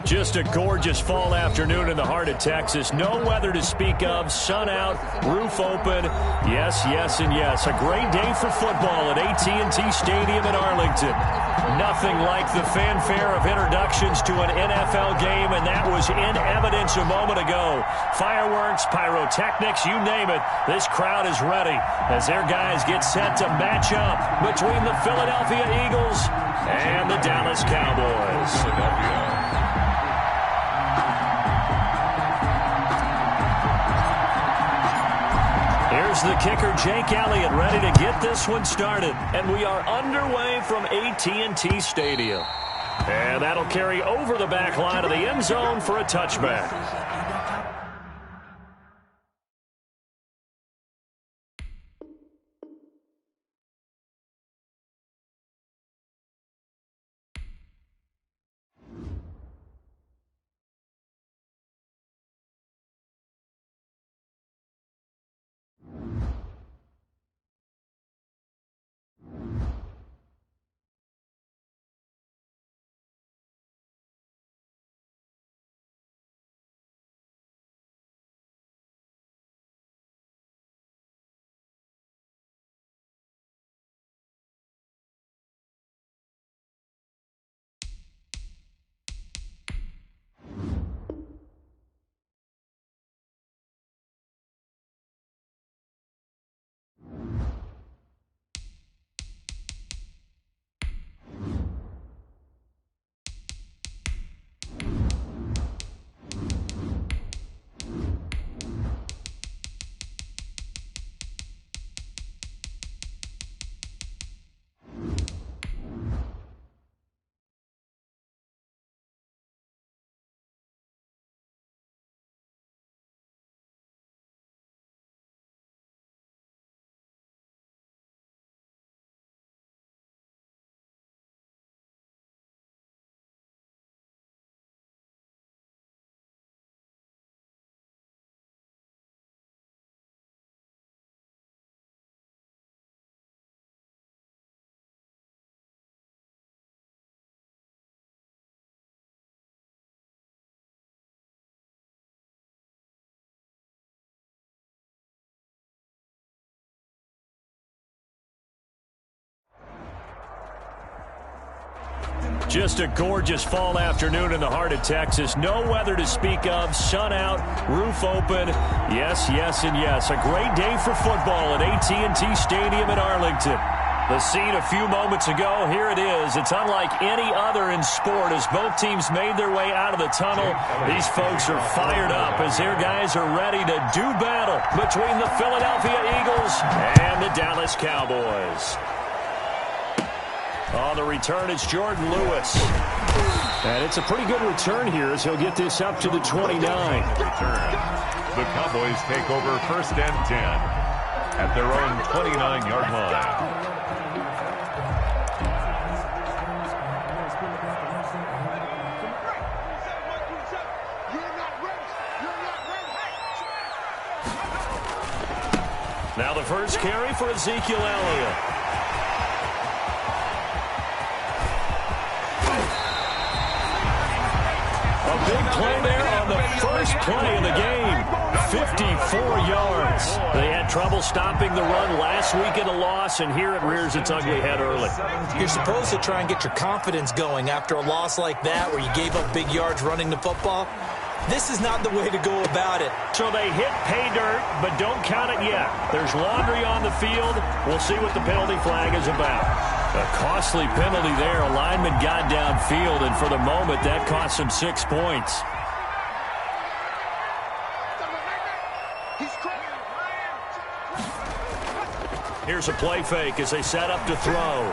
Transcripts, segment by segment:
Just a gorgeous fall afternoon in the heart of Texas. No weather to speak of. Sun out, roof open. Yes, yes, and yes. A great day for football at AT&T Stadium in Arlington. Nothing like the fanfare of introductions to an NFL game, and that was in evidence a moment ago. Fireworks, pyrotechnics, you name it. This crowd is ready as their guys get set to match up between the Philadelphia Eagles and the Dallas Cowboys. Here's the kicker, Jake Elliott, ready to get this one started. And we are underway from AT&T Stadium. And that'll carry over the back line of the end zone for a touchback. Just a gorgeous fall afternoon in the heart of Texas. No weather to speak of. Sun out, roof open. Yes, yes, and yes. A great day for football at AT&T Stadium in Arlington. The scene a few moments ago, here it is. It's unlike any other in sport as both teams made their way out of the tunnel. These folks are fired up as their guys are ready to do battle between the Philadelphia Eagles and the Dallas Cowboys. On the return, it's Jordan Lewis. And it's a pretty good return here as he'll get this up to the 29. Return. The Cowboys take over 1st and 10 at their own 29-yard line. Now the first carry for Ezekiel Elliott. A big play there on the first play of the game. 54 yards. They had trouble stopping the run last week in a loss, and here it rears its ugly head early. You're supposed to try and get your confidence going after a loss like that where you gave up big yards running the football. This is not the way to go about it. So they hit pay dirt, but don't count it yet. There's laundry on the field. We'll see what the penalty flag is about. A costly penalty there. A lineman got downfield, and for the moment, that cost him 6 points. Here's a play fake as they set up to throw.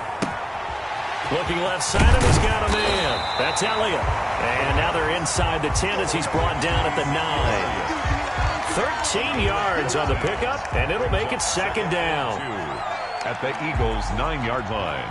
Looking left side, and he's got a man. That's Elliott. And now they're inside the 10 as he's brought down at the 9. 13 yards on the pickup, and it'll make it 2nd down. At the Eagles' 9-yard line.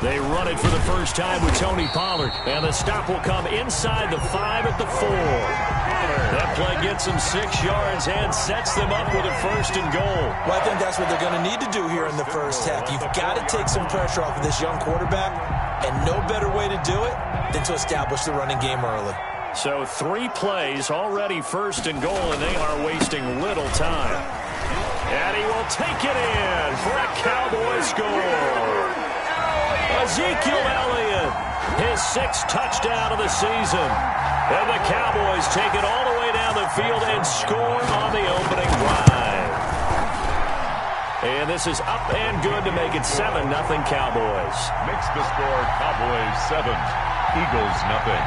They run it for the first time with Tony Pollard. And the stop will come inside the 5 at the 4. That play gets gets him 6 yards and sets them up with a 1st and goal. Well, I think that's what they're going to need to do here in the first half. You've got to take some pressure off of this young quarterback, and no better way to do it than to establish the running game early. So 3 plays, already 1st and goal, and they are wasting little time. And he will take it in for a Cowboy score. Ezekiel Elliott, his 6th touchdown of the season. And the Cowboys take it all the way down the field and score on the opening drive. And this is up and good to make it 7-0 Cowboys. Makes the score Cowboys 7, Eagles nothing.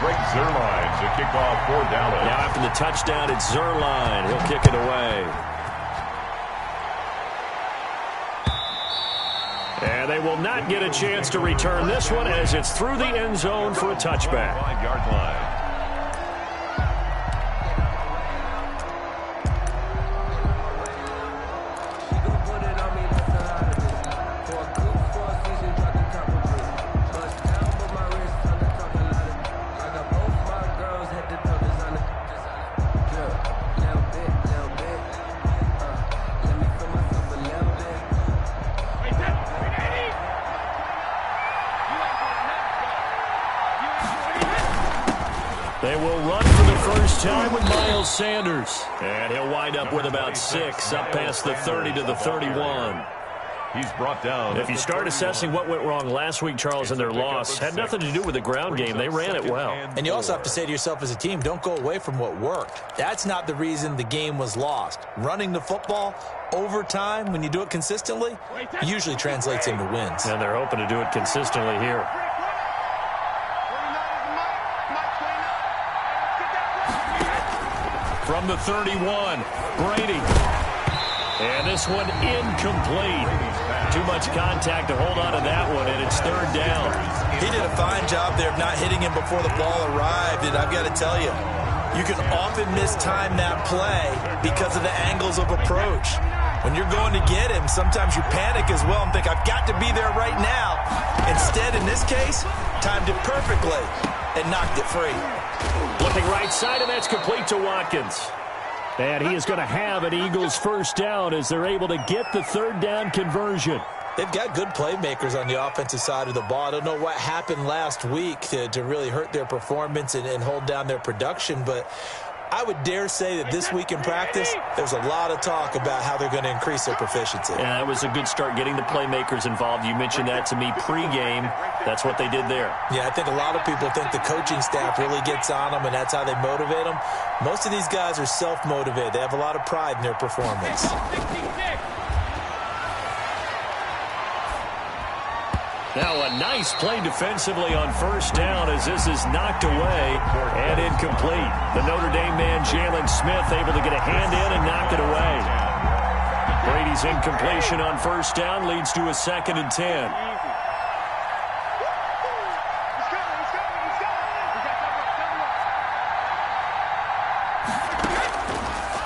Greg Zuerlein to kick off for Dallas. Now after the touchdown, it's Zuerlein. He'll kick it away. And they will not get a chance to return this one as it's through the end zone for a touchback. 5-yard line. They will run for the first time with Miles Sanders. And he'll wind up with about 6, up past the 30 to the 31. He's brought down. If you start assessing what went wrong last week, Charles, in their loss, had nothing to do with the ground game. They ran it well. And you also have to say to yourself as a team, don't go away from what worked. That's not the reason the game was lost. Running the football over time, when you do it consistently, usually translates into wins. And they're hoping to do it consistently here. From the 31, Brady. And this one incomplete. Too much contact to hold on to that one, and it's 3rd down. He did a fine job there of not hitting him before the ball arrived, and I've got to tell you, you can often mistime that play because of the angles of approach. When you're going to get him, sometimes you panic as well and think, I've got to be there right now. Instead, in this case, timed it perfectly and knocked it free. Looking right side, and that's complete to Watkins. And he is going to have an Eagles 1st down as they're able to get the 3rd down conversion. They've got good playmakers on the offensive side of the ball. I don't know what happened last week to really hurt their performance and hold down their production, but I would dare say that this week in practice, there's a lot of talk about how they're going to increase their proficiency. Yeah, that was a good start getting the playmakers involved. You mentioned that to me pregame. That's what they did there. Yeah, I think a lot of people think the coaching staff really gets on them, and that's how they motivate them. Most of these guys are self-motivated. They have a lot of pride in their performance. Now a nice play defensively on 1st down as this is knocked away and incomplete. The Notre Dame man, Jalen Smith, able to get a hand in and knock it away. Brady's incompletion on 1st down leads to a 2nd and 10.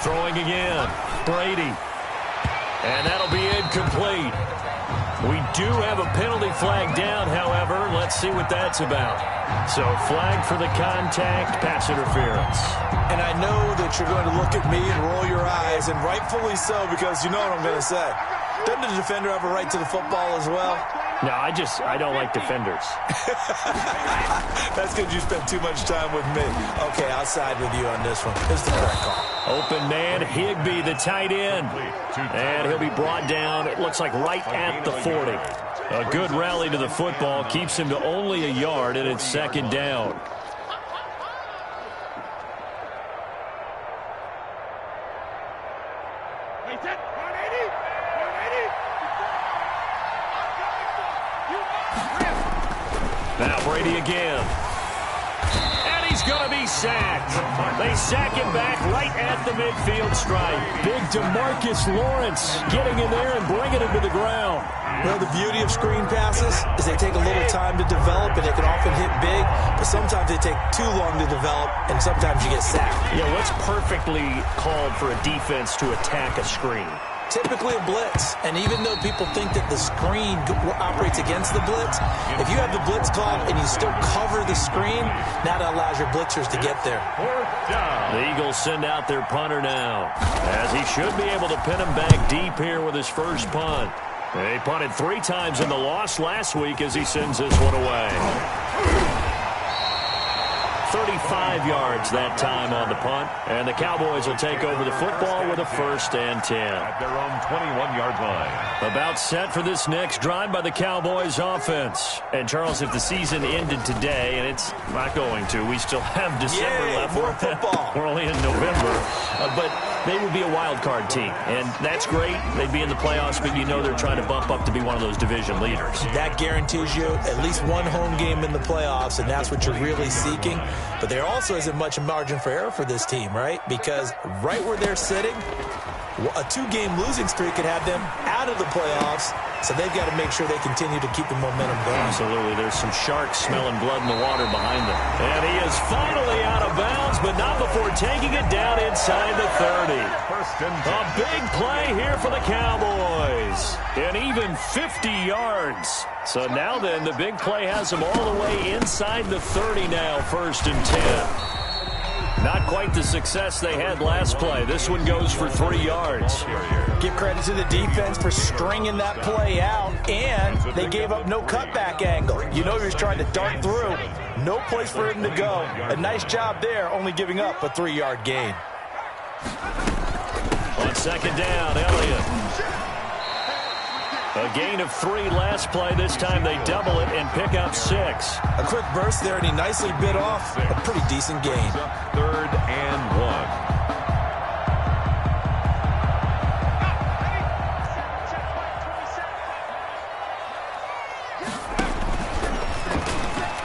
Throwing again, Brady. And that'll be incomplete. We do have a penalty flag down, however. Let's see what that's about. So flag for the contact, pass interference. And I know that you're going to look at me and roll your eyes, and rightfully so, because you know what I'm going to say. Doesn't the defender have a right to the football as well? No, I don't like defenders. That's because you spent too much time with me. Okay, I'll side with you on this one. This is the correct call. Open man, Higbee, the tight end. And he'll be brought down, it looks like right at the 40. A good rally to the football keeps him to only a yard, and it's 2nd down. Now Brady again. And he's going to be sacked. They sack him back right at the midfield stripe. Big DeMarcus Lawrence getting in there and bringing him to the ground. Well, the beauty of screen passes is they take a little time to develop, and they can often hit big, but sometimes they take too long to develop, and sometimes you get sacked. Yeah, what's perfectly called for a defense to attack a screen? Typically a blitz, and even though people think that the screen operates against the blitz, if you have the blitz called and you still cover the screen, that allows your blitzers to get there. The Eagles send out their punter now, as he should be able to pin him back deep here with his first punt. They punted 3 times in the loss last week as he sends this one away. 35 yards that time on the punt, and the Cowboys will take over the football with a 1st and 10. At their own 21-yard line. About set for this next drive by the Cowboys offense. And Charles, if the season ended today, and it's not going to, we still have December left. More football. We're only in November. But they would be a wild card team, and that's great. They'd be in the playoffs, but you know they're trying to bump up to be one of those division leaders. That guarantees you at least one home game in the playoffs, and that's what you're really seeking. But there also isn't much margin for error for this team, right? Because right where they're sitting, a 2-game losing streak could have them out of the playoffs, so they've got to make sure they continue to keep the momentum going. Absolutely. There's some sharks smelling blood in the water behind them. And he is finally out of bounds, but not before taking it down inside the 30. A big play here for the Cowboys. And even 50 yards. So now then, the big play has them all the way inside the 30 now, 1st and 10. Not quite the success they had last play. This one goes for 3 yards. Give credit to the defense for stringing that play out, and they gave up no cutback angle. You know he was trying to dart through. No place for him to go. A nice job there, only giving up a 3-yard gain. On 2nd down, Elliott. A gain of 3 last play. This time they double it and pick up 6. A quick burst there, and he nicely bit off a pretty decent gain. 3rd and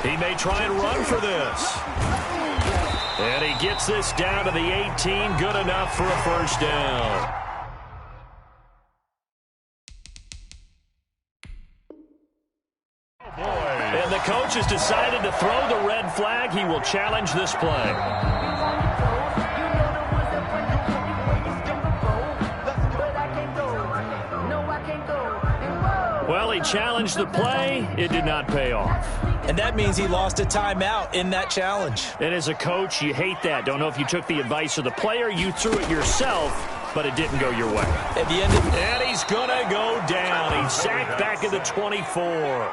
1. He may try and run for this. And he gets this down to the 18. Good enough for a 1st down. And the coach has decided to throw the red flag. He will challenge this play. Well, he challenged the play. It did not pay off. And that means he lost a timeout in that challenge. And as a coach, you hate that. Don't know if you took the advice of the player. You threw it yourself, but it didn't go your way. At the end of and he's going to go down. He's sacked back at the 24.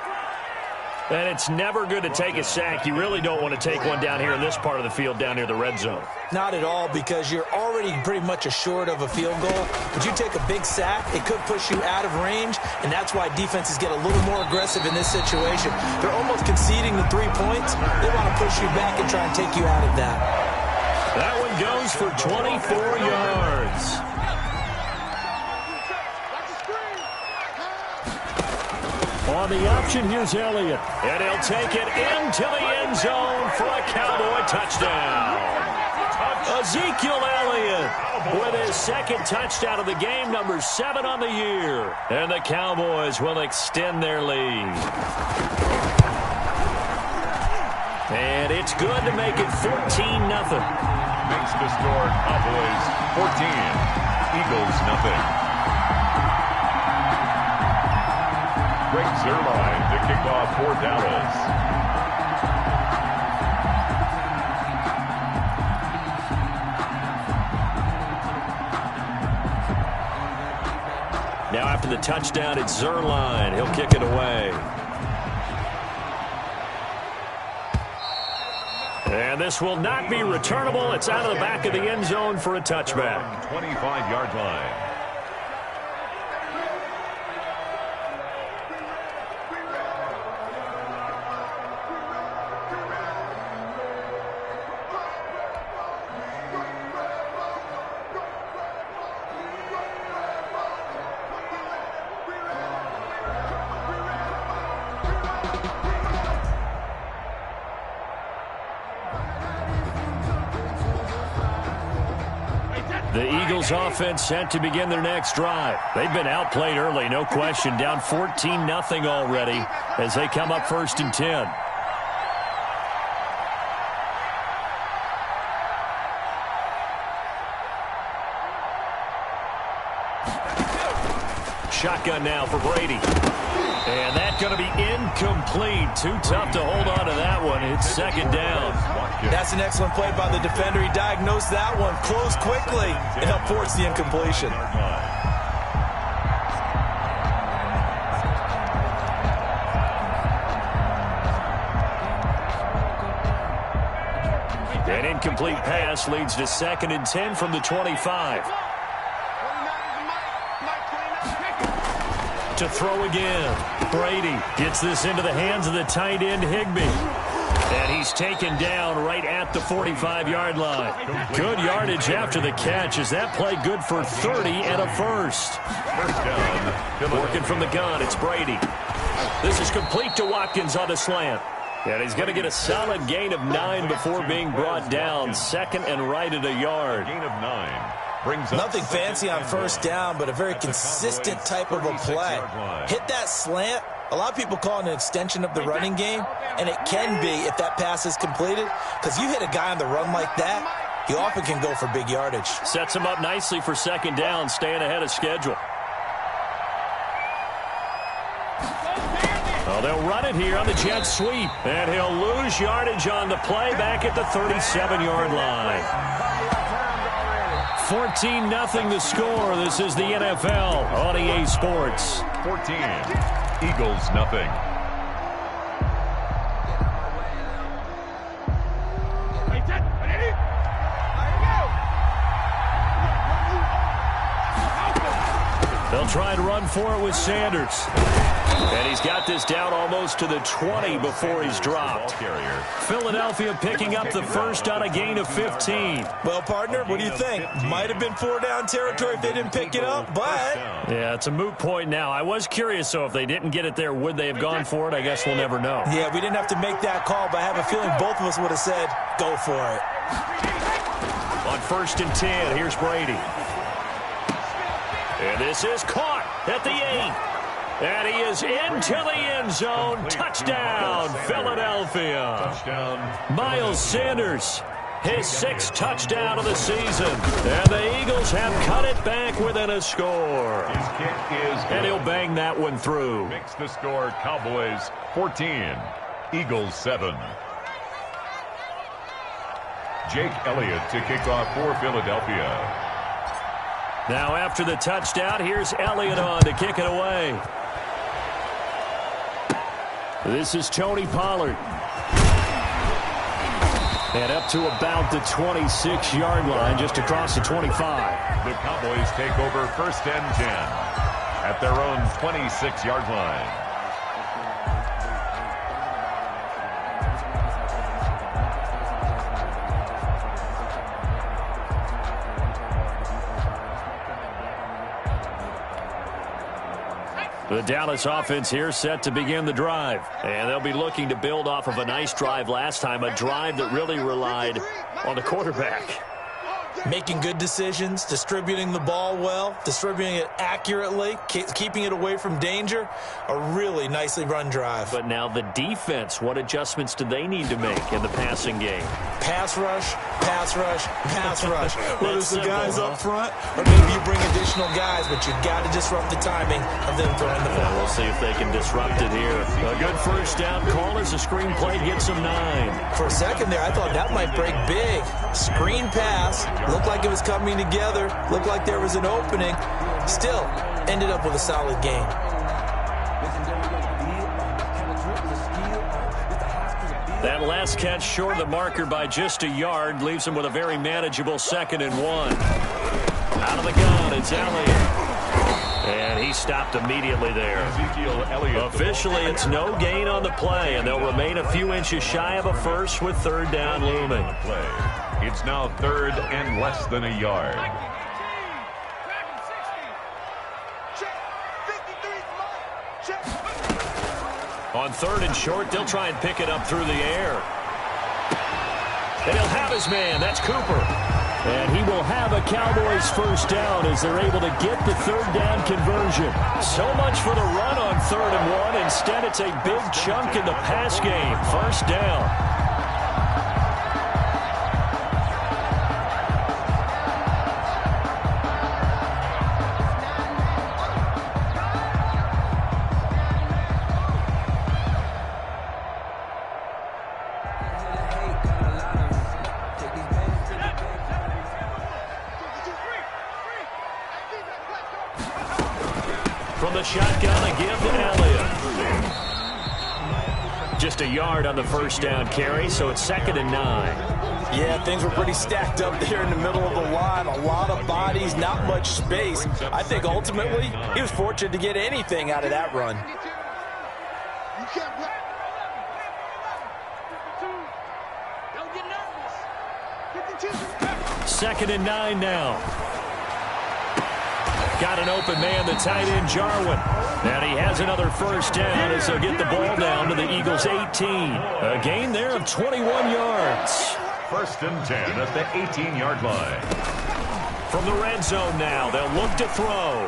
And it's never good to take a sack. You really don't want to take one down here in this part of the field, down near the red zone. Not at all, because you're already pretty much assured of a field goal. But you take a big sack, it could push you out of range, and that's why defenses get a little more aggressive in this situation. They're almost conceding the 3 points. They want to push you back and try and take you out of that. That one goes for 24 yards. On the option, here's Elliott. And he'll take it into the end zone for a Cowboy touchdown. Ezekiel Elliott with his 2nd touchdown of the game, number 7 on the year. And the Cowboys will extend their lead. And it's good to make it 14-0. Makes the score Cowboys 14, Eagles nothing. Greg Zuerlein to kick off for Dallas. Now after the touchdown, it's Zuerlein. He'll kick it away. And this will not be returnable. It's out of the back of the end zone for a touchback. 25-yard line. The Eagles offense set to begin their next drive. They've been outplayed early, no question. Down 14-0 already as they come up 1st and 10. Shotgun now for Brady. And that's going to be incomplete. Too tough to hold on to that one. It's second down. That's an excellent play by the defender. He diagnosed that one, closed quickly, and helped force the incompletion. An incomplete pass leads to 2nd and 10 from the 25. To throw again. Brady gets this into the hands of the tight end, Higbee. And he's taken down right at the 45-yard line. Good yardage after the catch. Is that play good for 30 and a first? First down. Working from the gun, it's Brady. This is complete to Watkins on the slant. And he's going to get a solid gain of 9 before being brought down. 2nd and right at a yard. Gain of 9. Nothing fancy on first down, but a very consistent type of a play. Hit that slant. A lot of people call it an extension of the running game, and it can be if that pass is completed, because you hit a guy on the run like that, he often can go for big yardage. Sets him up nicely for second down, staying ahead of schedule. Well, they'll run it here on the jet sweep, and he'll lose yardage on the play back at the 37-yard line. 14-0 the score. This is the NFL on EA Sports. 14. Eagles nothing. They'll try and run for it with Sanders. And he's got this down almost to the 20 before he's dropped. Philadelphia picking up the first on a gain of 15. Well, partner, what do you think? Might have been 4-down territory if they didn't pick it up, but... Yeah, it's a moot point now. I was curious, so if they didn't get it there, would they have gone for it? I guess we'll never know. Yeah, we didn't have to make that call, but I have a feeling both of us would have said, go for it. On 1st and 10, here's Brady. And this is caught at the 8. And he is into the end zone. Touchdown, Philadelphia. Touchdown. Miles Sanders, his 6th touchdown of the season. And the Eagles have cut it back within a score. His kick is good. And he'll bang that one through. Makes the score Cowboys 14, Eagles 7. Jake Elliott to kick off for Philadelphia. Now after the touchdown, here's Elliott on to kick it away. This is Tony Pollard. And up to about the 26-yard line, just across the 25. The Cowboys take over 1st and 10 at their own 26-yard line. The Dallas offense here set to begin the drive. And they'll be looking to build off of a nice drive last time, a drive that really relied on the quarterback. Making good decisions, distributing the ball well, distributing it accurately, keeping it away from danger. A really nicely run drive. But now the defense, what adjustments do they need to make in the passing game? Pass rush, pass rush, pass rush. Whether it's the guys up front or maybe you bring additional guys, but you've got to disrupt the timing of them throwing the football. We'll see if they can disrupt it here. A good first down call as the screen play gets them 9. For a second there, I thought that might break big. Screen pass. Looked like it was coming together. Looked like there was an opening. Still, ended up with a solid gain. That last catch short of the marker by just a yard leaves him with a very manageable 2nd and 1. Out of the gun, it's Elliott. And he stopped immediately there. Officially, it's no gain on the play, and they'll remain a few inches shy of a first with 3rd down looming. It's now 3rd and less than a yard. On 3rd and short, they'll try and pick it up through the air. And he'll have his man. That's Cooper. And he will have a Cowboys first down as they're able to get the 3rd down conversion. So much for the run on 3rd and 1. Instead, it's a big chunk in the pass game. First down. the shotgun, a give to Elliott. Just a yard on the first down carry, so it's 2nd and 9. Yeah, things were pretty stacked up there in the middle of the line. A lot of bodies, not much space. I think ultimately he was fortunate to get anything out of that run. Second and 9 now. Got an open man, the tight end, Jarwin. And he has another first down as they'll get the ball down to the Eagles' 18. A gain there of 21 yards. 1st and 10 at the 18-yard line. From the red zone now, they'll look to throw.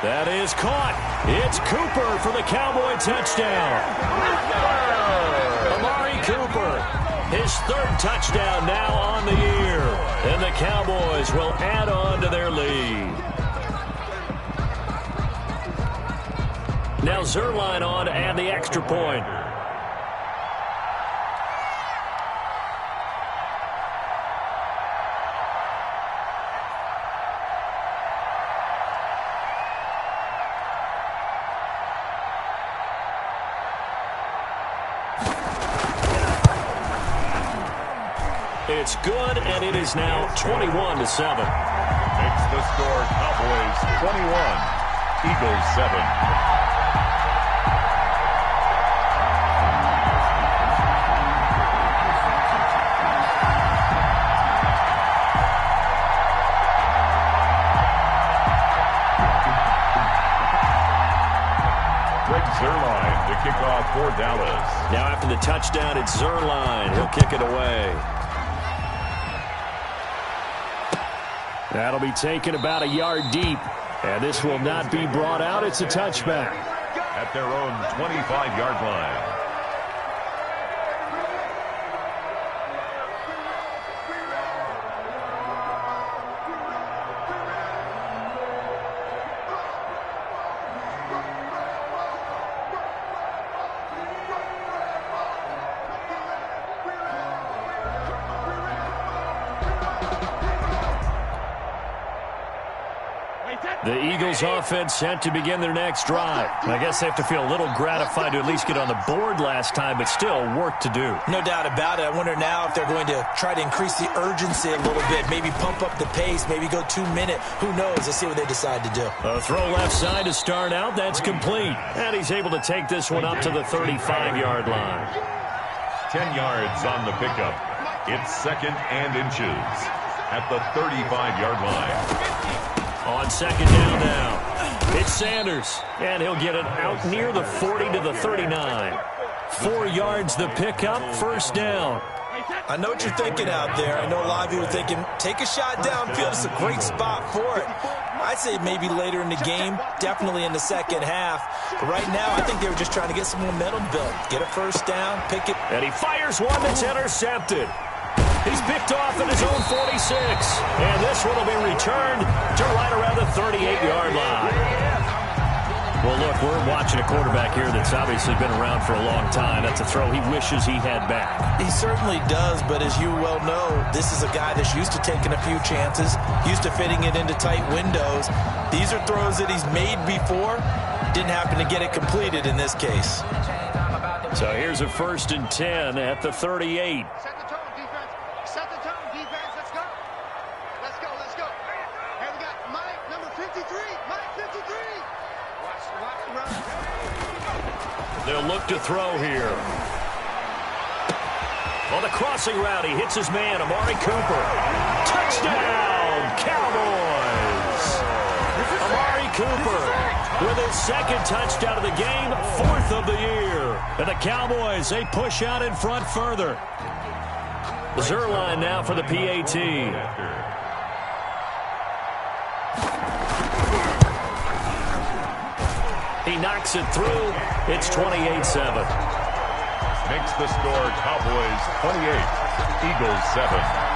That is caught. It's Cooper for the Cowboy touchdown. Amari Cooper, his 3rd touchdown now on the year. And the Cowboys will add on to their lead. Now Zerline on to add the extra point. It's good, and it is now 21-7. Makes the score Cowboys 21, Eagles 7. Zerline to kick off for Dallas. Now after the touchdown, it's Zerline. He'll kick it away. That'll be taken about a yard deep. And this will not be brought out. It's a touchback. At their own 25-yard line. The Eagles offense set to begin their next drive. I guess they have to feel a little gratified to at least get on the board last time, but still work to do. No doubt about it. I wonder now if they're going to try to increase the urgency a little bit, maybe pump up the pace, maybe go 2-minute. Who knows? Let's see what they decide to do. A throw left side to start out. That's complete. And he's able to take this one up to the 35-yard line. 10 yards on the pickup. It's 2nd and inches at the 35-yard line. On 2nd down now, it's Sanders, and he'll get it out near the 40 to the 39. 4 yards the pickup, 1st down. I know what you're thinking out there. I know a lot of you are thinking, take a shot downfield. It's a great spot for it. I'd say maybe later in the game, definitely in the second half. But right now, I think they were just trying to get some momentum built. Get a 1st down, pick it. And he fires one that's intercepted. He's picked off at his own 46. And this one will be returned to right around the 38-yard line. Well, look, we're watching a quarterback here that's obviously been around for a long time. That's a throw he wishes he had back. He certainly does, but as you well know, this is a guy that's used to taking a few chances, used to fitting it into tight windows. These are throws that he's made before. Didn't happen to get it completed in this case. So here's a 1st and 10 at the 38. They'll look to throw here. On the crossing route, he hits his man, Amari Cooper. Touchdown, Cowboys! Amari Cooper with his 2nd touchdown of the game, 4th of the year. And the Cowboys, they push out in front further. Zerline now for the PAT. He knocks it through. It's 28-7. Makes the score Cowboys 28, Eagles 7.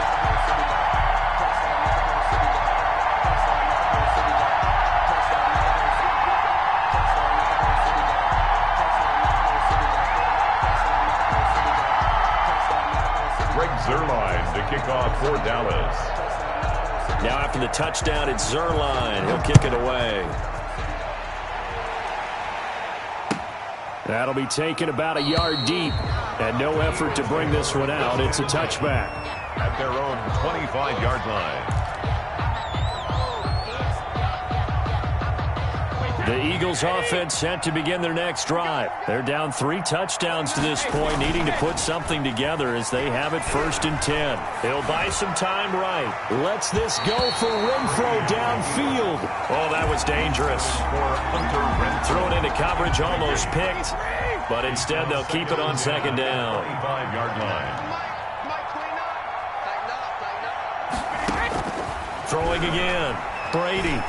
Zerline to kick off for Dallas. Now after the touchdown, it's Zerline. He'll kick it away. That'll be taken about a yard deep, and no effort to bring this one out. It's a touchback. At their own 25-yard line. The Eagles offense set to begin their next drive. They're down 3 touchdowns to this point, needing to put something together as they have it 1st and 10. He'll buy some time right. Lets this go for Renfro downfield. Oh, that was dangerous. Thrown into coverage, almost picked, but instead they'll keep it on 2nd down. 25-yard line. Throwing again. Brady.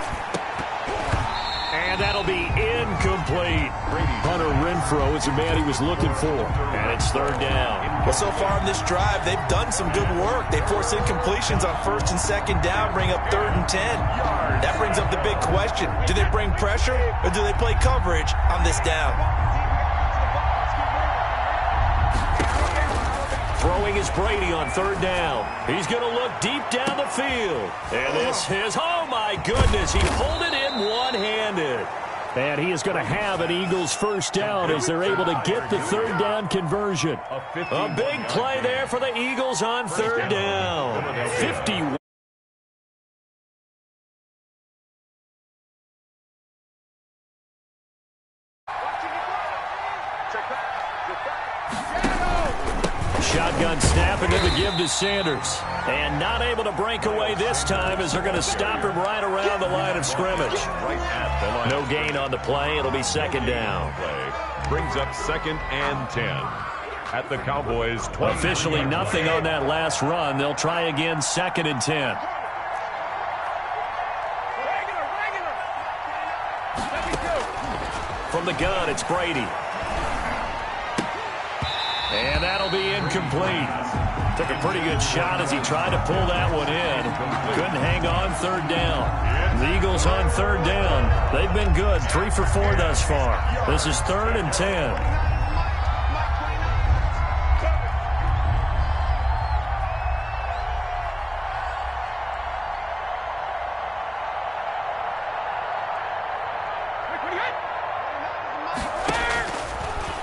And that'll be incomplete. Hunter Renfro is the man he was looking for. And it's 3rd down. Well, so far in this drive, they've done some good work. They force incompletions on 1st and 2nd down, bring up 3rd and 10. That brings up the big question. Do they bring pressure or do they play coverage on this down? Throwing is Brady on 3rd down. He's going to look deep down the field. And this is, oh my goodness, he pulled it in one-handed. And he is going to have an Eagles 1st down as they're able to get the 3rd down conversion. A big play there for the Eagles on 3rd down. 51. Shotgun snap, and then the give to Sanders. And not able to break away this time as they're going to stop him right around the line of scrimmage. No gain on the play. It'll be 2nd down. Brings up 2nd and 10. At the Cowboys' 20. Officially nothing on that last run. They'll try again 2nd and 10. From the gun, it's Brady. And that'll be incomplete. Took a pretty good shot as he tried to pull that one in. Couldn't hang on 3rd down. The Eagles on 3rd down. They've been good, 3 for 4 thus far. This is 3rd and 10.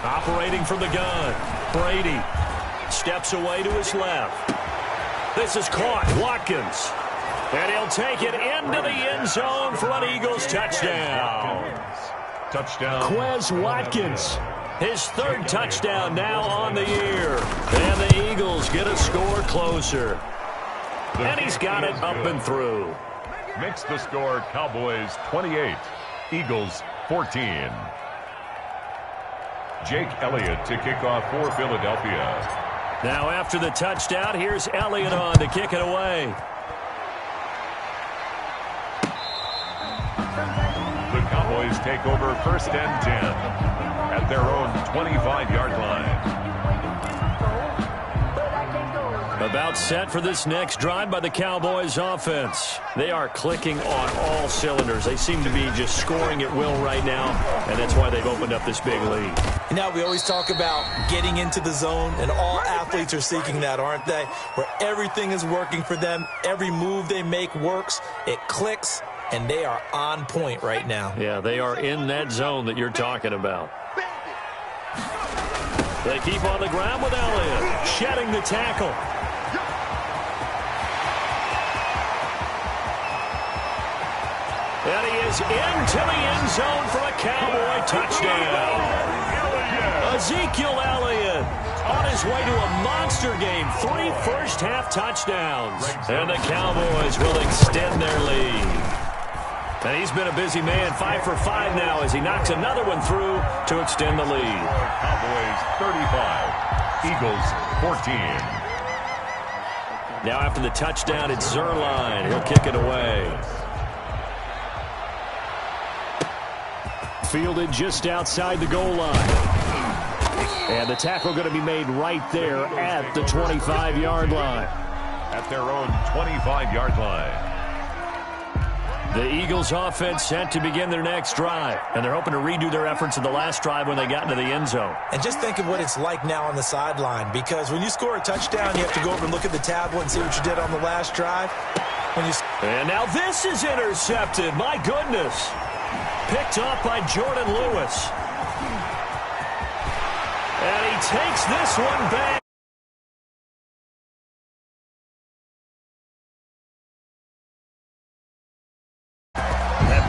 Operating from the gun. Brady steps away to his left. This is caught. Watkins. And he'll take it into the end zone for an Eagles touchdown. Touchdown. Quez Watkins. His 3rd touchdown now on the year. And the Eagles get a score closer. And he's got it up and through. Makes the score Cowboys 28, Eagles 14. Jake Elliott to kick off for Philadelphia. Now after the touchdown, here's Elliott on to kick it away. The Cowboys take over 1st and 10 at their own 25-yard line. About set for this next drive by the Cowboys offense. They are clicking on all cylinders. They seem to be just scoring at will right now, and that's why they've opened up this big lead. You know, we always talk about getting into the zone, and all athletes are seeking that, aren't they? Where everything is working for them, every move they make works, it clicks, and they are on point right now. Yeah, they are in that zone that you're talking about. They keep on the ground with Elliott, shedding the tackle. And he is into the end zone for a Cowboy touchdown. Ezekiel Elliott on his way to a monster game. 3 first-half touchdowns. And the Cowboys will extend their lead. And he's been a busy man, 5 for 5 now as he knocks another one through to extend the lead. Cowboys 35, Eagles 14. Now after the touchdown, it's Zerline. He'll kick it away. Fielded just outside the goal line. And the tackle going to be made right there at the 25-yard line. At their own 25-yard line. The Eagles offense set to begin their next drive. And they're hoping to redo their efforts in the last drive when they got into the end zone. And just think of what it's like now on the sideline. Because when you score a touchdown, you have to go over and look at the tablet and see what you did on the last drive. And now this is intercepted. My goodness. Picked off by Jordan Lewis. And he takes this one back.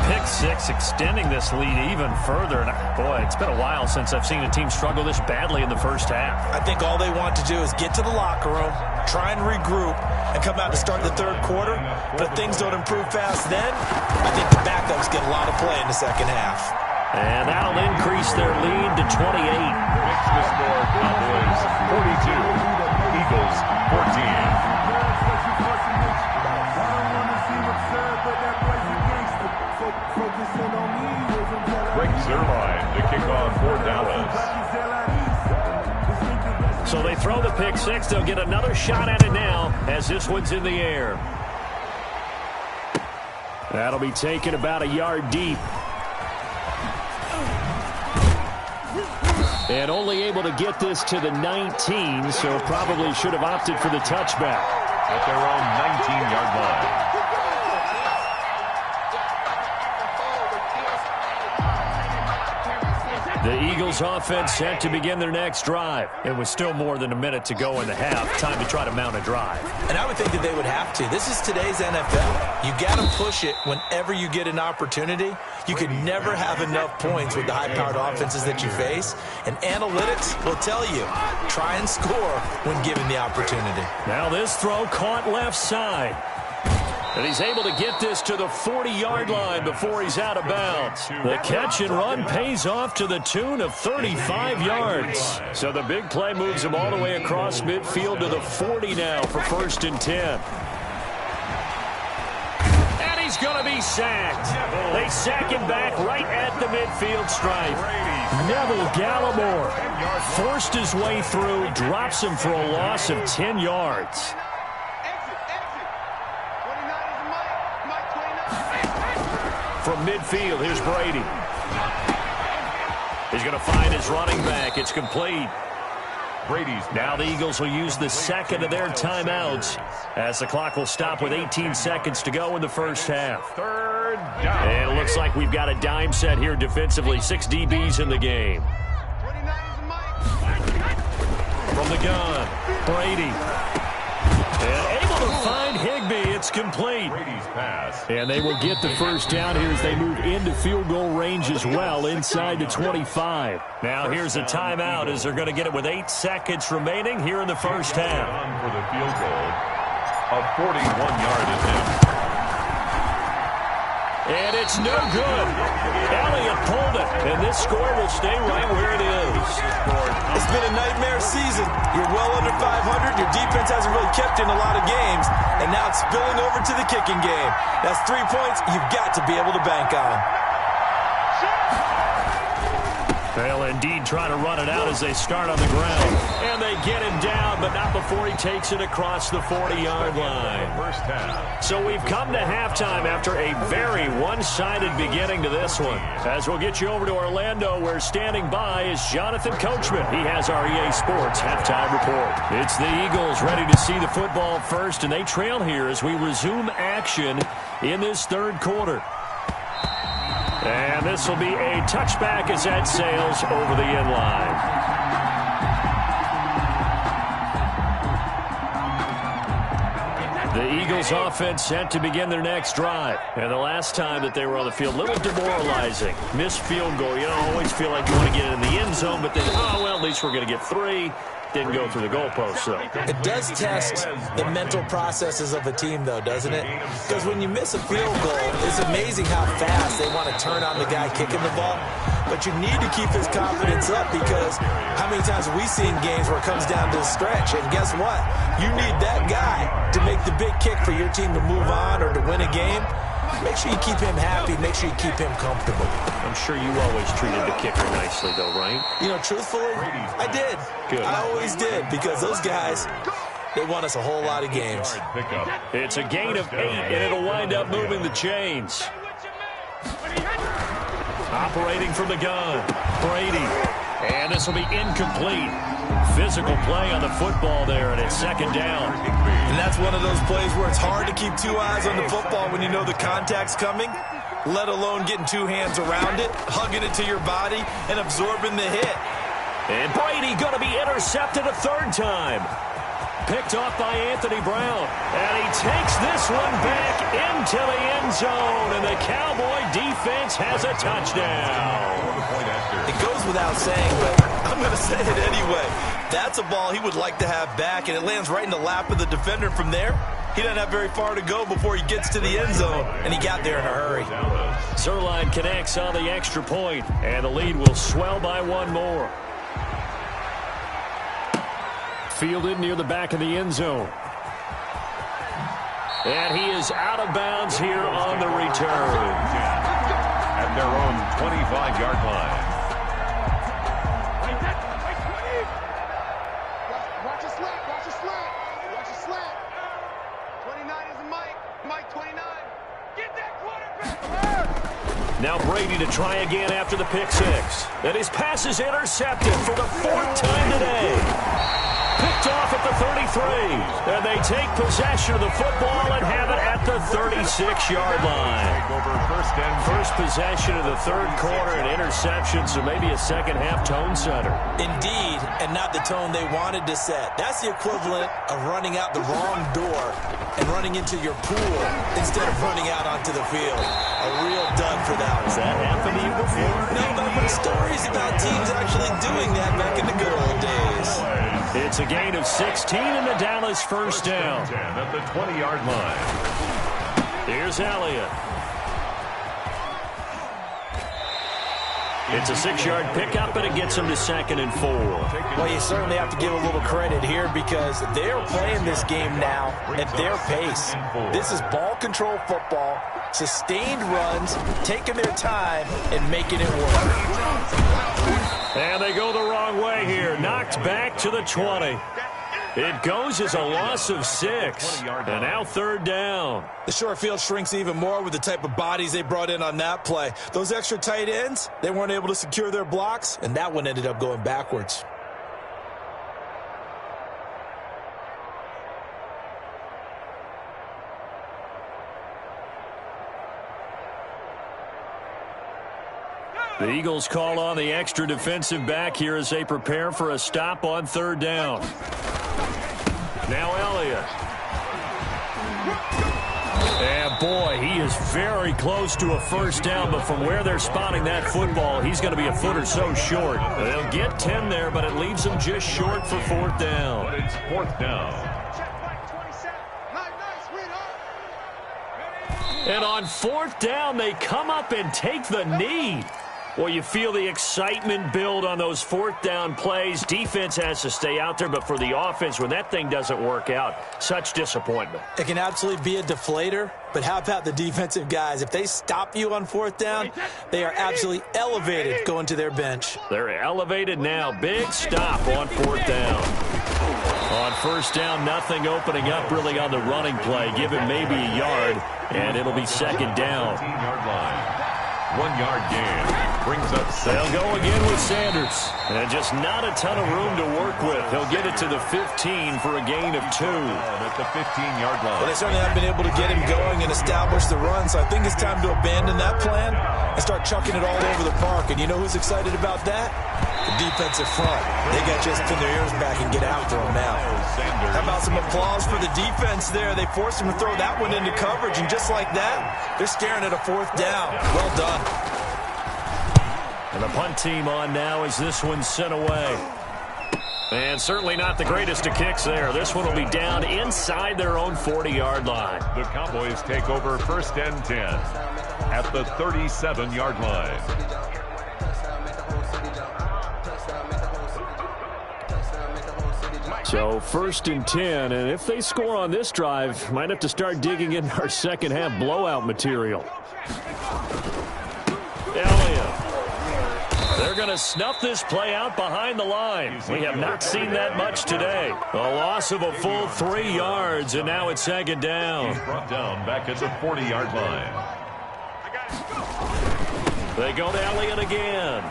Pick six, extending this lead even further. And boy, it's been a while since I've seen a team struggle this badly in the first half. I think all they want to do is get to the locker room, try and regroup, and come out to start the third quarter. But if things don't improve fast then, I think the backups get a lot of play in the second half. And that'll increase their lead to 28. Makes the score Cowboys 42, Eagles 14. Greg Zuerlein, the kickoff for Dallas. So they throw the pick six. They'll get another shot at it now as this one's in the air. That'll be taken about a yard deep. And only able to get this to the 19, so probably should have opted for the touchback. At their own 19-yard line. The Eagles offense set to begin their next drive. It was still more than a minute to go in the half. Time to try to mount a drive. And I would think that they would have to. This is today's NFL. You got to push it whenever you get an opportunity. You can never have enough points with the high-powered offenses that you face. And analytics will tell you, try and score when given the opportunity. Now this throw caught left side. And he's able to get this to the 40-yard line before he's out of bounds. The catch and run pays off to the tune of 35 yards. So the big play moves him all the way across midfield to the 40 now for 1st and 10. And he's going to be sacked. They sack him back right at the midfield stripe. Neville Gallimore forced his way through, drops him for a loss of 10 yards. From midfield, here's Brady. He's going to find his running back. It's complete. Brady's now the Eagles will use the second of their timeouts as the clock will stop with 18 seconds to go in the first half. 3rd down. And it looks like we've got a dime set here defensively. 6 DBs in the game. From the gun, Brady. And able to find Higbee. It's complete. Brady's pass. And they will get the first down here as they move into field goal range as well, inside the 25. Now here's a timeout as they're going to get it with 8 seconds remaining here in the first half. For the field goal, a 41-yard attempt. And it's no good. Elliott pulled it, and this score will stay right where it is. It's been a nightmare season. You're well under 500. Your defense hasn't really kept in a lot of games, and now it's spilling over to the kicking game. That's 3 points you've got to be able to bank on. They'll indeed try to run it out as they start on the ground. And they get him down, but not before he takes it across the 40-yard line. First half. So we've come to halftime after a very one-sided beginning to this one. As we'll get you over to Orlando, where standing by is Jonathan Coachman. He has our EA Sports halftime report. It's the Eagles ready to see the football first, and they trail here as we resume action in this third quarter. And this will be a touchback as that sails over the end line. The Eagles offense set to begin their next drive. And the last time that they were on the field, a little demoralizing. Missed field goal. You don't always feel like you want to get it in the end zone, but then, oh, well, at least we're going to get 3. Didn't go through the goalpost, though. It does test the mental processes of a team, though, doesn't it? Because when you miss a field goal, it's amazing how fast they want to turn on the guy kicking the ball. But you need to keep his confidence up, because how many times have we seen games where it comes down to the stretch? And guess what? You need that guy to make the big kick for your team to move on or to win a game. Make sure you keep him happy. Make sure you keep him comfortable. I'm sure you always treated the kicker nicely, though, right? You know, truthfully, I did. Good. I always did, because those guys, they won us a whole lot of games. It's a gain of 8, and it'll wind up moving the chains. Operating from the gun, Brady. And this will be incomplete. Physical play on the football there, and it's 2nd down. And that's one of those plays where it's hard to keep 2 eyes on the football when you know the contact's coming, let alone getting 2 hands around it, hugging it to your body, and absorbing the hit. And Brady going to be intercepted a third time. Picked off by Anthony Brown. And he takes this one back into the end zone. And the Cowboy defense has a touchdown. It goes without saying, but I'm going to say it anyway. That's a ball he would like to have back, and it lands right in the lap of the defender from there. He doesn't have very far to go before he gets to the end zone, and he got there in a hurry. Zerline connects on the extra point, and the lead will swell by one more. Fielded near the back of the end zone. And he is out of bounds here on the return. At their own 25-yard line. Watch a slant. Watch a slant. Watch a slant. 29 is a Mike 29. Get that quarterback. Now Brady to try again after the pick six. And his pass is intercepted for the fourth time today. Picked off at the 33. And they take possession of the football and have it at the 36-yard line. First possession of the third quarter, an interception, so maybe a second-half tone setter. Indeed, and not the tone they wanted to set. That's the equivalent of running out the wrong door and running into your pool instead of running out onto the field. A real dud for that one. Has that happened to you before? No, but I've heard stories about teams actually doing that back in the good old days. It's a gain of 16 in the Dallas first down. At the 20-yard line. Here's Elliott. It's a 6-yard pickup, and it gets him to 2nd and 4. Well, you certainly have to give a little credit here because they're playing this game now at their pace. This is ball control football, sustained runs, taking their time, and making it work. And they go the wrong way here. Knocked back to the 20. It goes as a loss of 6. And now 3rd down. The short field shrinks even more with the type of bodies they brought in on that play. Those extra tight ends, they weren't able to secure their blocks, and that one ended up going backwards. The Eagles call on the extra defensive back here as they prepare for a stop on 3rd down. Now Elliott. And boy, he is very close to a first down, but from where they're spotting that football, he's going to be a foot or so short. They'll get 10 there, but it leaves them just short for 4th down. But it's 4th down. And on 4th down, they come up and take the knee. Well, you feel the excitement build on those 4th down plays. Defense has to stay out there, but for the offense, when that thing doesn't work out, such disappointment. It can absolutely be a deflator, but how about the defensive guys? If they stop you on 4th down, they are absolutely elevated going to their bench. They're elevated now. Big stop on 4th down. On 1st down, nothing opening up really on the running play. Give him maybe a yard, and it'll be 2nd down. 15-yard line. 1-yard gain. Brings up 7. They'll go again with Sanders. And just not a ton of room to work with. He'll get it to the 15 for a gain of 2. At the 15-yard line. Well, they certainly haven't been able to get him going and establish the run, so I think it's time to abandon that plan and start chucking it all over the park. And you know who's excited about that? The defensive front. They got just pin their ears back and get after him now. How about some applause for the defense there? They forced him to throw that one into coverage, and just like that, they're staring at a 4th down. Well done. And the punt team on now as this one's sent away. And certainly not the greatest of kicks there. This one will be down inside their own 40-yard line. The Cowboys take over 1st and 10 at the 37-yard line. So 1st and 10, and if they score on this drive, might have to start digging in our second-half blowout material. Elliott. They're going to snuff this play out behind the line. We have not seen that much today. A loss of a full 3 yards, and now it's 2nd down. He's brought down back at the 40-yard line. They go to Elliott again.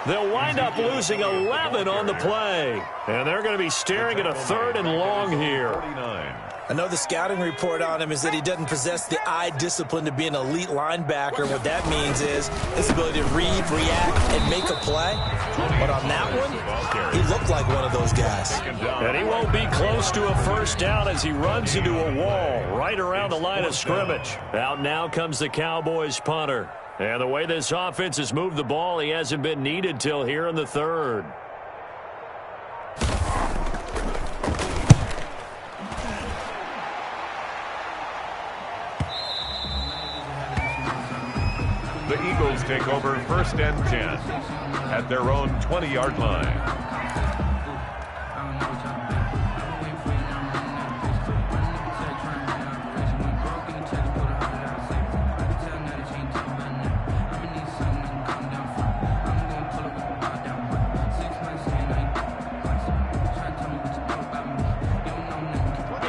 They'll wind up losing 11 on the play. And they're going to be staring at a 3rd and long here. 49. I know the scouting report on him is that he doesn't possess the eye discipline to be an elite linebacker. What that means is his ability to read, react, and make a play. But on that one, he looked like one of those guys. And he won't be close to a first down as he runs into a wall right around the line of scrimmage. Out now comes the Cowboys punter. And the way this offense has moved the ball, he hasn't been needed till here in the third. The Eagles take over 1st and 10 at their own 20-yard line.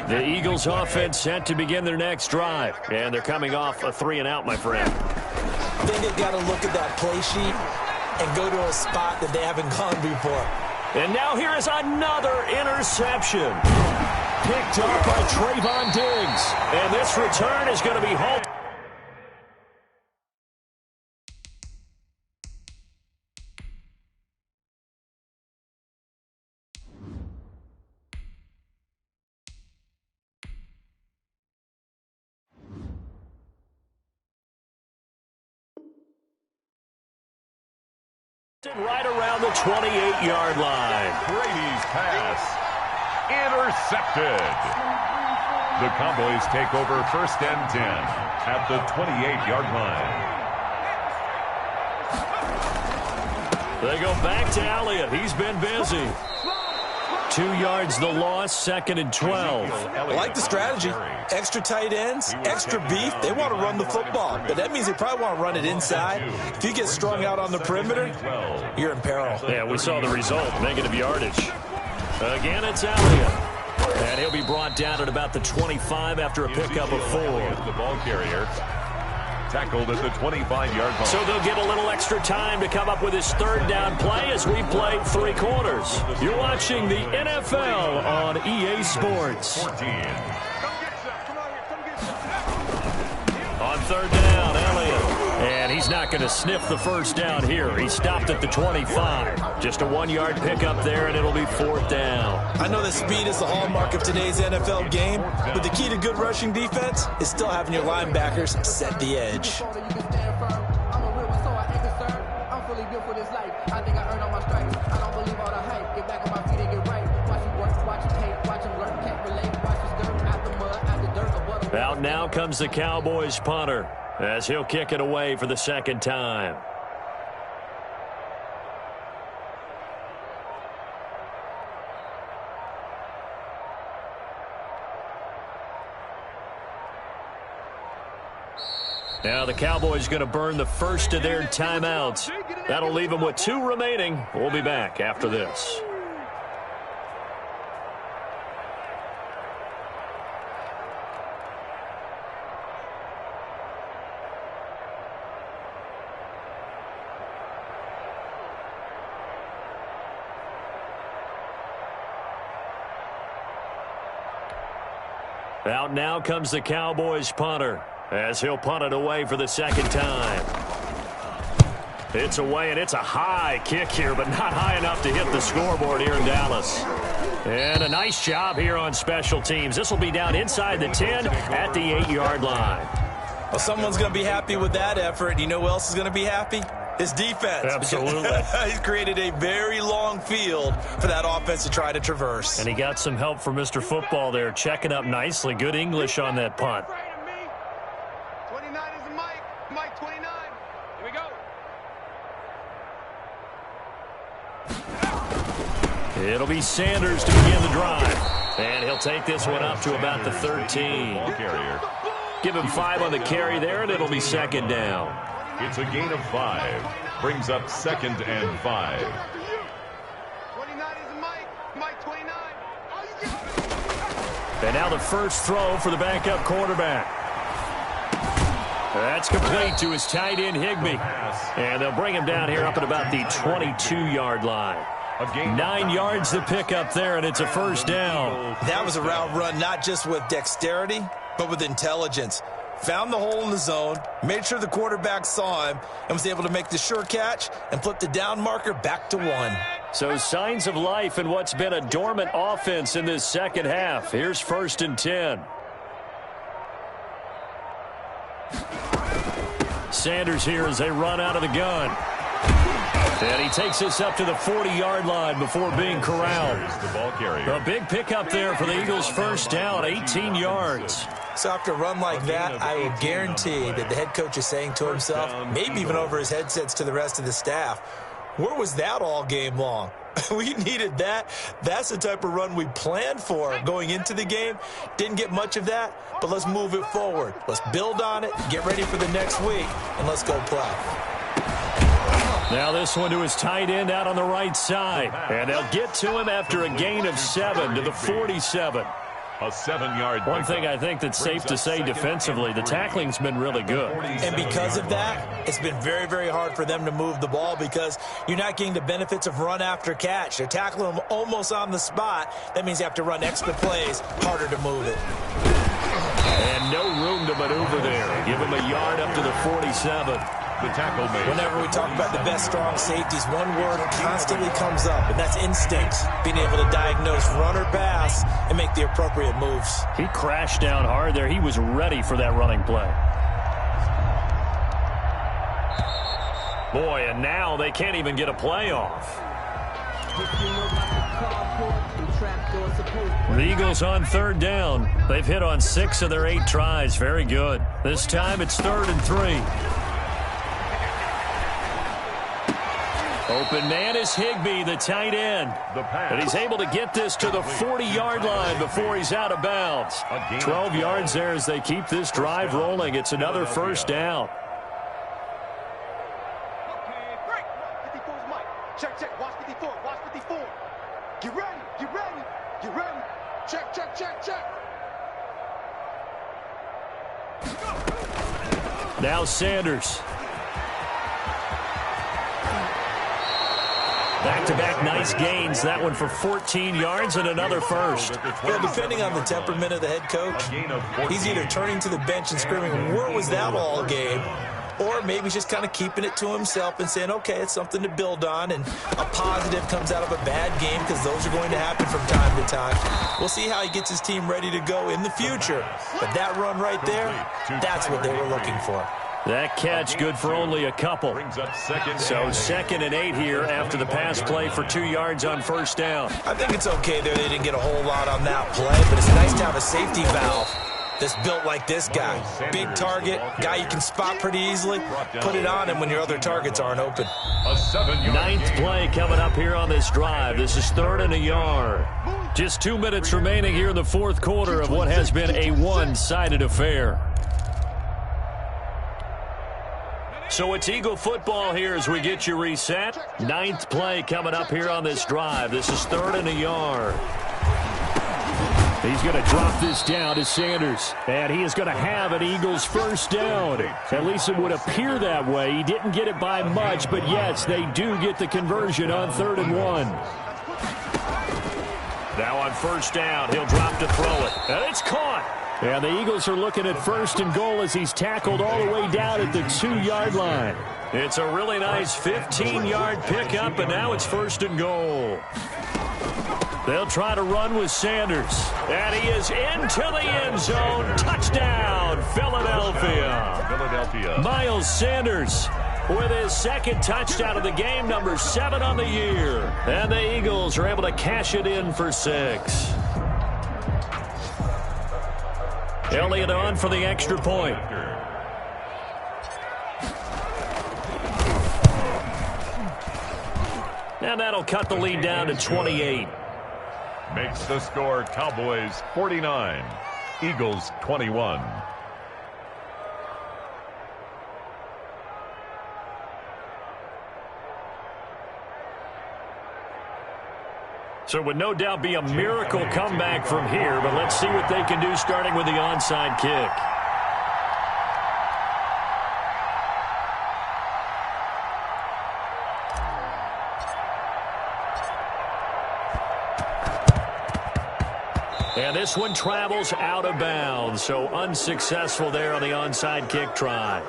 The Eagles offense set to begin their next drive. And they're coming off a 3-and-out, my friend. I think they've got to look at that play sheet and go to a spot that they haven't gone before. And now here is another interception. Picked up by Trayvon Diggs. And this return is going to be home. Right around the 28-yard line. Brady's pass intercepted. The Cowboys take over 1st and 10 at the 28-yard line. They go back to Elliott. He's been busy. 2 yards the loss, 2nd and 12. I like the strategy. Extra tight ends, extra beef. They want to run the football, but that means they probably want to run it inside. If you get strung out on the perimeter, you're in peril. Yeah, we saw the result, negative yardage. Again, it's Elliott. And he'll be brought down at about the 25 after a pickup of 4. The ball carrier tackled at the 25-yard line. So they'll get a little extra time to come up with his 3rd down play as we play 3 quarters. You're watching the NFL on EA Sports. 14. On 3rd down, Elliott. And he's not going to sniff the first down here. He stopped at the 25. Just a 1-yard pickup there, and it'll be 4th down. I know that speed is the hallmark of today's NFL game, but the key to good rushing defense is still having your linebackers set the edge. Out now comes the Cowboys punter as he'll kick it away for the 2nd time. Now the Cowboys going to burn the first of their timeouts. That'll leave them with 2 remaining. We'll be back after this. Out now comes the Cowboys punter as he'll punt it away for the 2nd time. It's away, and it's a high kick here, but not high enough to hit the scoreboard here in Dallas. And a nice job here on special teams. This will be down inside the 10 at the 8-yard line. Well, someone's going to be happy with that effort. You know who else is going to be happy? His defense. Absolutely. He's created a very long field for that offense to try to traverse. And he got some help from Mr. Football there, checking up nicely. Good English on that punt. 29 is the Mike. Mike 29. Here we go. It'll be Sanders to begin the drive. And he'll take this one up to about the 13. Ball carrier. Give him 5 on the carry there, and it'll be 2nd down. It's a gain of 5. Brings up 2nd and 5. 29 is the Mike. Mike 29. And now the first throw for the backup quarterback. That's complete to his tight end, Higbee. And they'll bring him down here up at about the 22-yard line. 9 yards to pick up there, and it's a first down. That was a route run not just with dexterity, but with intelligence. Found the hole in the zone, made sure the quarterback saw him, and was able to make the sure catch and flip the down marker back to 1. So signs of life in what's been a dormant offense in this second half. Here's 1st and 10. Sanders here as they run out of the gun. And he takes us up to the 40-yard line before being corralled. A big pickup there for the Eagles' first down, 18 yards. So after a run like that, I will guarantee that the head coach is saying to himself, maybe even over his headsets to the rest of the staff, where was that all game long? We needed that. That's the type of run we planned for going into the game. Didn't get much of that, but let's move it forward. Let's build on it, get ready for the next week, and let's go play. Now this one to his tight end out on the right side. And they'll get to him after a gain of 7 to the 47. A 7-yard. One thing I think that's safe to say defensively, the tackling's been really good. And because of that, it's been very, very hard for them to move the ball because you're not getting the benefits of run after catch. They're tackling them almost on the spot. That means you have to run extra plays, harder to move it. And no room to maneuver there. Give him a yard up to the 47. The tackle made. Whenever we talk about the best strong safeties, one word constantly comes up, and that's instinct. Being able to diagnose run or pass and make the appropriate moves. He crashed down hard there. He was ready for that running play. Boy, and now they can't even get a play off. The Eagles on 3rd down. They've hit on 6 of their 8 tries. Very good. This time it's 3rd and 3. Open man is Higbee, the tight end. And he's able to get this to the 40-yard line before he's out of bounds. 12 yards there as they keep this drive rolling. It's another first down. Okay, break. 54's Mike. Check, check. Watch 54. Watch 54. Get ready. Get ready. Get ready. Check, check, check, check. Now Sanders. Back-to-back nice gains. That one for 14 yards and another first. Well, depending on the temperament of the head coach, he's either turning to the bench and screaming, where was that all game? Or maybe he's just kind of keeping it to himself and saying, okay, it's something to build on, and a positive comes out of a bad game because those are going to happen from time to time. We'll see how he gets his team ready to go in the future. But that run right there, that's what they were looking for. That catch good for only a couple. So 2nd and 8 here after the pass play for 2 yards on first down. I think it's okay there. They didn't get a whole lot on that play, but it's nice to have a safety valve that's built like this guy. Big target, guy you can spot pretty easily. Put it on him when your other targets aren't open. 9th play coming up here on this drive. This is 3rd and a yard. Just 2 minutes remaining here in the 4th quarter of what has been a one-sided affair. So it's Eagle football here as we get you reset. 9th play coming up here on this drive. This is 3rd and a yard. He's going to drop this down to Sanders. And he is going to have an Eagles first down. At least it would appear that way. He didn't get it by much, but yes, they do get the conversion on 3rd and 1. Now on first down, he'll drop to throw it. And it's caught. And the Eagles are looking at 1st and goal as he's tackled all the way down at the 2-yard line. It's a really nice 15-yard pickup, and now it's 1st and goal. They'll try to run with Sanders. And he is into the end zone. Touchdown, Philadelphia. Miles Sanders with his 2nd touchdown of the game, number 7 on the year. And the Eagles are able to cash it in for 6. Elliott on for the extra point. And that'll cut the lead down to 28. Makes the score Cowboys 49, Eagles 21. So it would no doubt be a miracle comeback from here, but let's see what they can do starting with the onside kick. And this one travels out of bounds, so unsuccessful there on the onside kick try.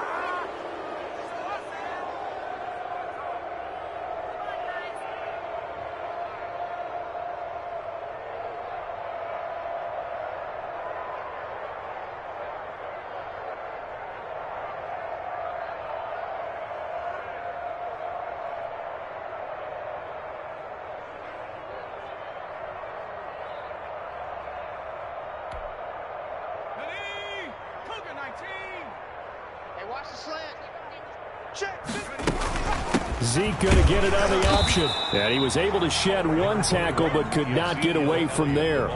Watch the slant. Check. Zeke going to get another option. And he was able to shed one tackle but could not get away from there.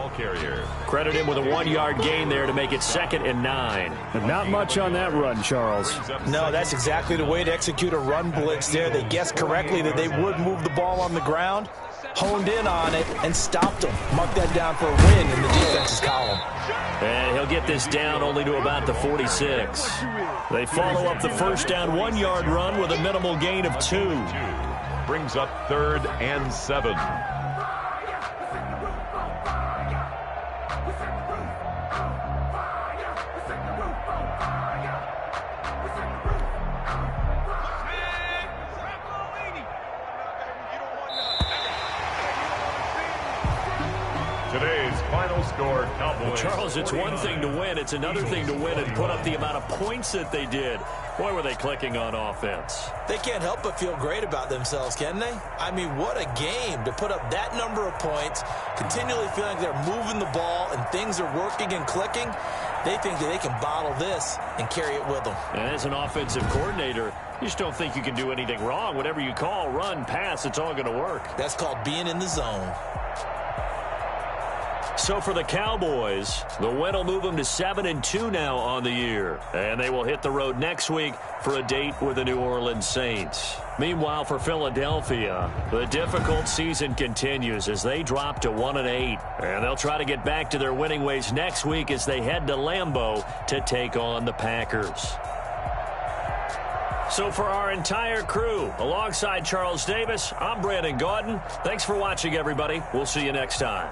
Credit him with a 1-yard gain there to make it 2nd and 9. But not much on that run, Charles. No, that's exactly the way to execute a run blitz there. They guessed correctly that they would move the ball on the ground, honed in on it, and stopped them. Mark that down for a win in the defense's column. And he'll get this down only to about the 46. They follow up the first down 1-yard run with a minimal gain of 2. Brings up 3rd and 7. Today's final score, Cowboys. Well, Charles, it's one thing to win. It's another thing to win and put up the amount of points that they did. Boy, were they clicking on offense. They can't help but feel great about themselves, can they? I mean, what a game to put up that number of points, continually feeling like they're moving the ball and things are working and clicking. They think that they can bottle this and carry it with them. And as an offensive coordinator, you just don't think you can do anything wrong. Whatever you call, run, pass, it's all going to work. That's called being in the zone. So for the Cowboys, the win will move them to 7-2 now on the year. And they will hit the road next week for a date with the New Orleans Saints. Meanwhile, for Philadelphia, the difficult season continues as they drop to 1-8. And they'll try to get back to their winning ways next week as they head to Lambeau to take on the Packers. So for our entire crew, alongside Charles Davis, I'm Brandon Gaudin. Thanks for watching, everybody. We'll see you next time.